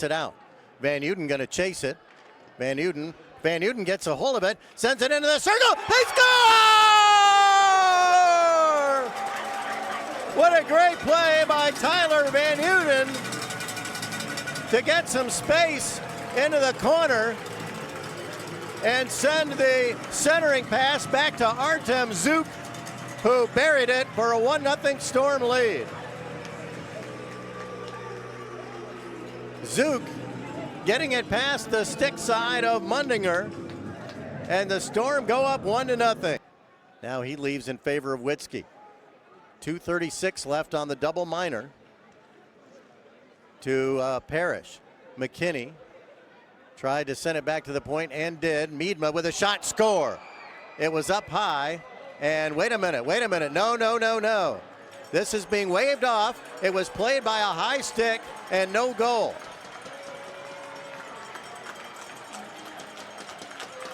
gets it out. Van Uden going to chase it. Van Uden gets a hold of it, sends it into the circle. They score! What a great play by Tyler Van Uden to get some space into the corner and send the centering pass back to Artem Zuk, who buried it for a 1-0 Storm lead. Zuk getting it past the stick side of Mundinger, and the Storm go up 1-0. Now he leaves in favor of Witzke. 2:36 left on the double minor to Parrish. McKinney tried to send it back to the point and did. Miedma with a shot, score. It was up high, and wait a minute. No. This is being waved off. It was played by a high stick and no goal.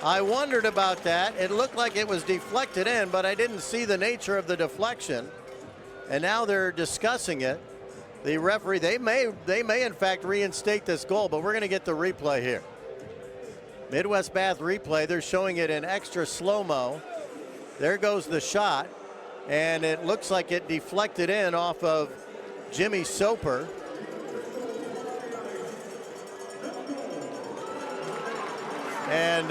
I wondered about that. It looked like it was deflected in, but I didn't see the nature of the deflection. And now they're discussing it. The referee, they may in fact reinstate this goal, but we're going to get the replay here. Midwest Bath replay, they're showing it in extra slow-mo. There goes the shot, and it looks like it deflected in off of Jimmy Soper. And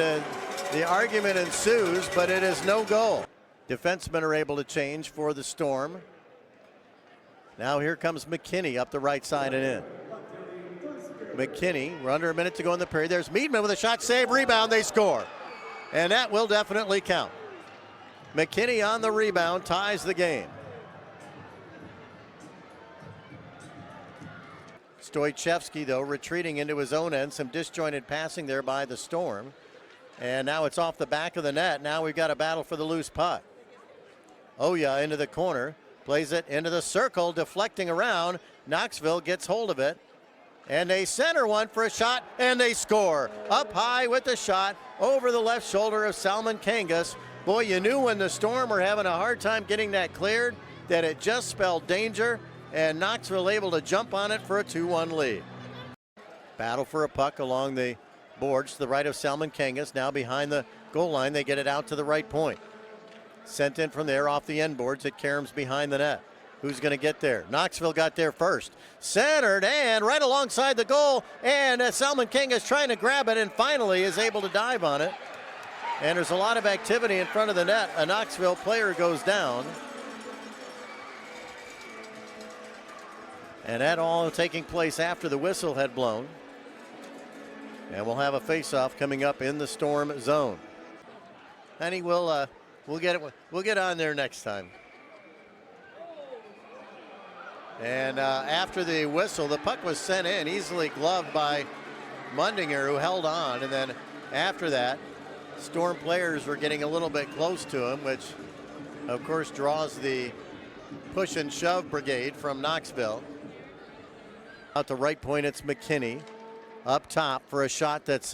the argument ensues, but it is no goal. Defensemen are able to change for the Storm. Now here comes McKinney up the right side and in. McKinney, we're under a minute to go in the period. There's Miedman with a shot, save, rebound, they score. And that will definitely count. McKinney on the rebound ties the game. Stoichevsky, though, retreating into his own end. Some disjointed passing there by the Storm. And now it's off the back of the net. Now we've got a battle for the loose puck. Oya into the corner. Plays it into the circle, deflecting around. Knoxville gets hold of it. And they center one for a shot, and they score. Up high with the shot over the left shoulder of Salman Kangas. Boy, you knew when the Storm were having a hard time getting that cleared that it just spelled danger, and Knoxville able to jump on it for a 2-1 lead. Battle for a puck along the boards to the right of Salman Kangas. Now behind the goal line, they get it out to the right point. Sent in from there off the end boards. It caroms behind the net. Who's going to get there? Knoxville got there first. Centered and right alongside the goal. And Salman Kangas trying to grab it and finally is able to dive on it. And there's a lot of activity in front of the net. A Knoxville player goes down. And that all taking place after the whistle had blown. And we'll have a face-off coming up in the Storm zone. Honey, we'll get on there next time. And after the whistle, the puck was sent in, easily gloved by Mundinger, who held on. And then after that, Storm players were getting a little bit close to him, which of course draws the push and shove brigade from Knoxville. Out the right point, it's McKinney. Up top for a shot that's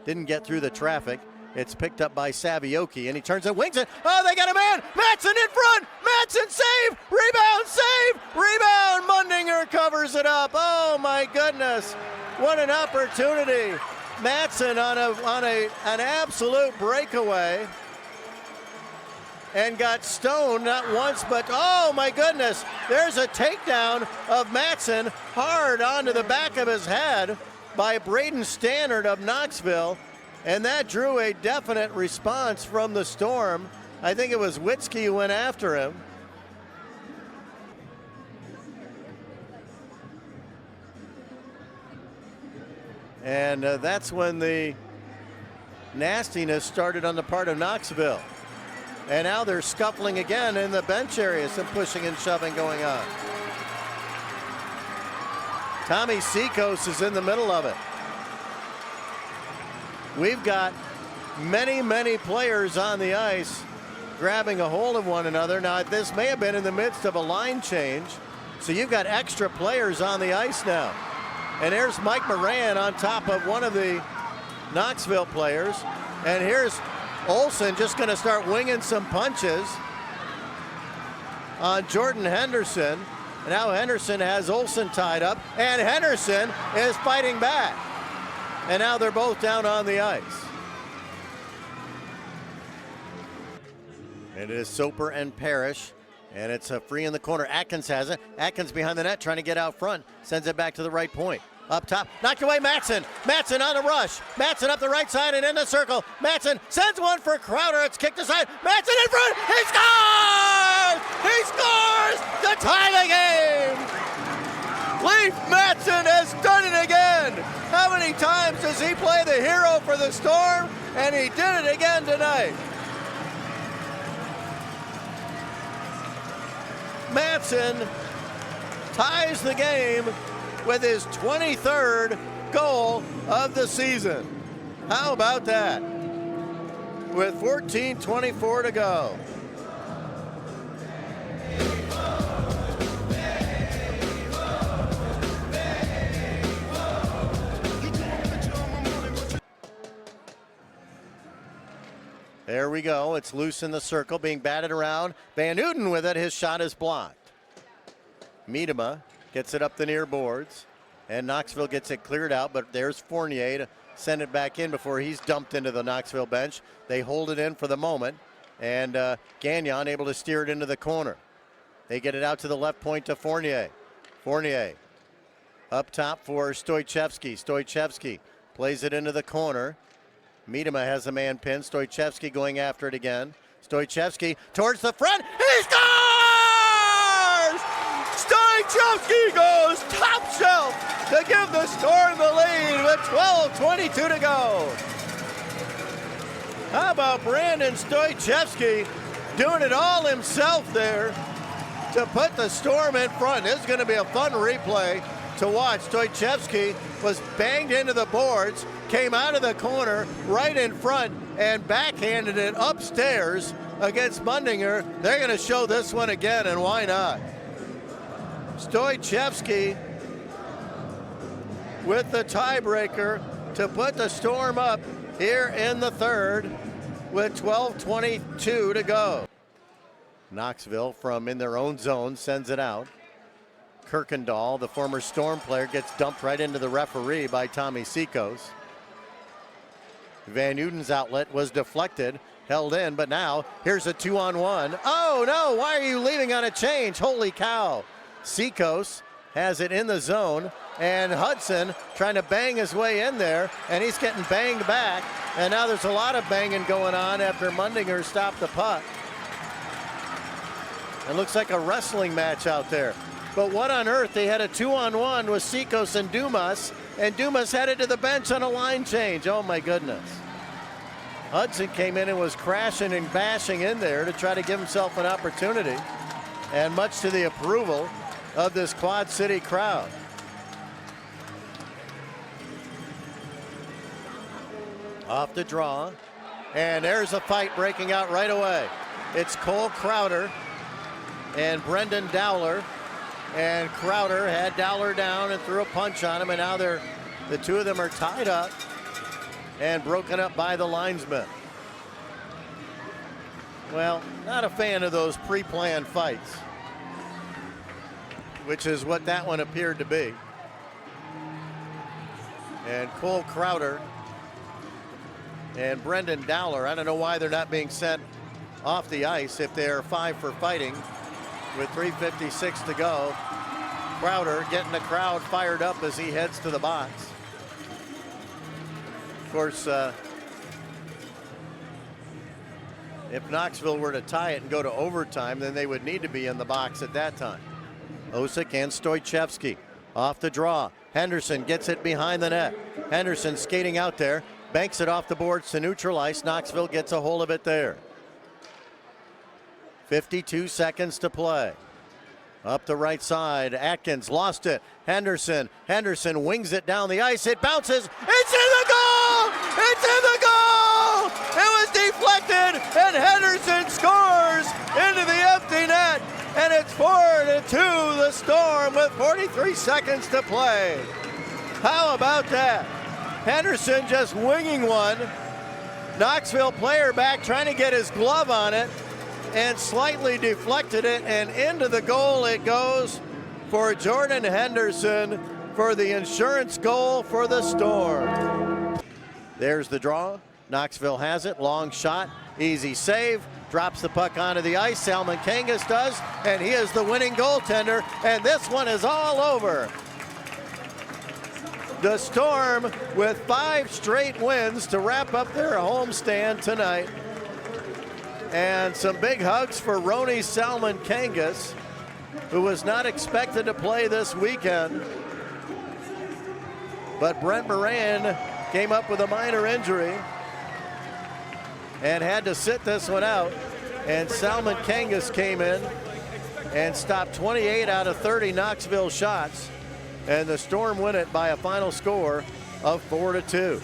didn't get through the traffic. It's picked up by Savioki, and he turns and wings it. Oh, they got a man! Matson in front! Matson save! Rebound, save! Rebound! Mundinger covers it up. Oh my goodness! What an opportunity! Matson on an absolute breakaway, and got stoned not once, but oh my goodness! There's a takedown of Matson hard onto the back of his head by Braden Stannard of Knoxville. And that drew a definite response from the Storm. I think it was Witzke who went after him. And that's when the nastiness started on the part of Knoxville. And now they're scuffling again in the bench area. Some pushing and shoving going on. Tommy Seacoast is in the middle of it. We've got many players on the ice grabbing a hold of one another. Now, this may have been in the midst of a line change, so you've got extra players on the ice now. And there's Mike Moran on top of one of the Knoxville players. And here's Olsen just going to start winging some punches on Jordan Henderson. Now Henderson has Olsen tied up, and Henderson is fighting back. And now they're both down on the ice. It is Soper and Parrish, and it's a free in the corner. Atkins has it. Atkins behind the net trying to get out front. Sends it back to the right point. Up top, knocked away Matson. Matson on a rush. Matson up the right side and in the circle. Matson sends one for Crowder. It's kicked aside. Matson in front. He scores! He scores to tie the game! Leif Matson has done it again. How many times does he play the hero for the Storm? And he did it again tonight. Matson ties the game with his 23rd goal of the season. How about that? With 14:24 to go. There we go. It's loose in the circle, being batted around. Van Uden with it. His shot is blocked. Miedema gets it up the near boards, and Knoxville gets it cleared out, but there's Fournier to send it back in before he's dumped into the Knoxville bench. They hold it in for the moment, and Gagnon able to steer it into the corner. They get it out to the left point to Fournier. Fournier up top for Stoichevsky. Stoichevsky plays it into the corner. Miedema has a man pinned. Stoichevsky going after it again. Stoichevsky towards the front. He scores! Stoichevsky goes top shelf to give the Storm the lead with 12:22 to go. How about Brandon Stoichevsky doing it all himself there to put the Storm in front? This is going to be a fun replay to watch. Stoichevsky was banged into the boards, came out of the corner right in front, and backhanded it upstairs against Mundinger. They're going to show this one again, and why not? Stoichevsky with the tiebreaker to put the Storm up here in the third with 12:22 to go. Knoxville from in their own zone sends it out. Kirkendall, the former Storm player, gets dumped right into the referee by Tommy Seacoast. Van Uden's outlet was deflected, held in, but now here's a 2-on-1. Oh no, why are you leaving on a change? Holy cow. Seacoast has it in the zone, and Hudson trying to bang his way in there, and he's getting banged back, and now there's a lot of banging going on after Mundinger stopped the puck. It looks like a wrestling match out there. But what on earth? They had a 2-on-1 with Seacoast and Dumas headed to the bench on a line change. Oh my goodness. Hudson came in and was crashing and bashing in there to try to give himself an opportunity, and much to the approval of this Quad City crowd. Off the draw, and there's a fight breaking out right away. It's Cole Crowder and Brendan Dowler. And Crowder had Dowler down and threw a punch on him, and now the two of them are tied up and broken up by the linesman. Well, not a fan of those pre-planned fights, which is what that one appeared to be. And Cole Crowder and Brendan Dowler, I don't know why they're not being sent off the ice if they are 5 for fighting. With 3:56 to go, Crowder getting the crowd fired up as he heads to the box. Of course, if Knoxville were to tie it and go to overtime, then they would need to be in the box at that time. Osik and Stoichevsky off the draw. Henderson gets it behind the net. Henderson skating out there, banks it off the boards to neutral ice. Knoxville gets a hold of it there. 52 seconds to play. Up the right side, Atkins lost it. Henderson wings it down the ice. It bounces. It's in the goal! It's in the goal! It was deflected, and Henderson scores into the empty net. And it's 4-2 the Storm with 43 seconds to play. How about that? Henderson just winging one. Knoxville player back trying to get his glove on it, and slightly deflected it, and into the goal it goes for Jordan Henderson for the insurance goal for the Storm. There's the draw. Knoxville has it. Long shot. Easy save. Drops the puck onto the ice. Salmon Kangas does. And he is the winning goaltender. And this one is all over. The Storm with 5 straight wins to wrap up their homestand tonight. And some big hugs for Roni Salmon Kangas, who was not expected to play this weekend. But Brent Moran came up with a minor injury and had to sit this one out. And Salmon Kangas came in and stopped 28 out of 30 Knoxville shots. And the Storm win it by a final score of 4-2.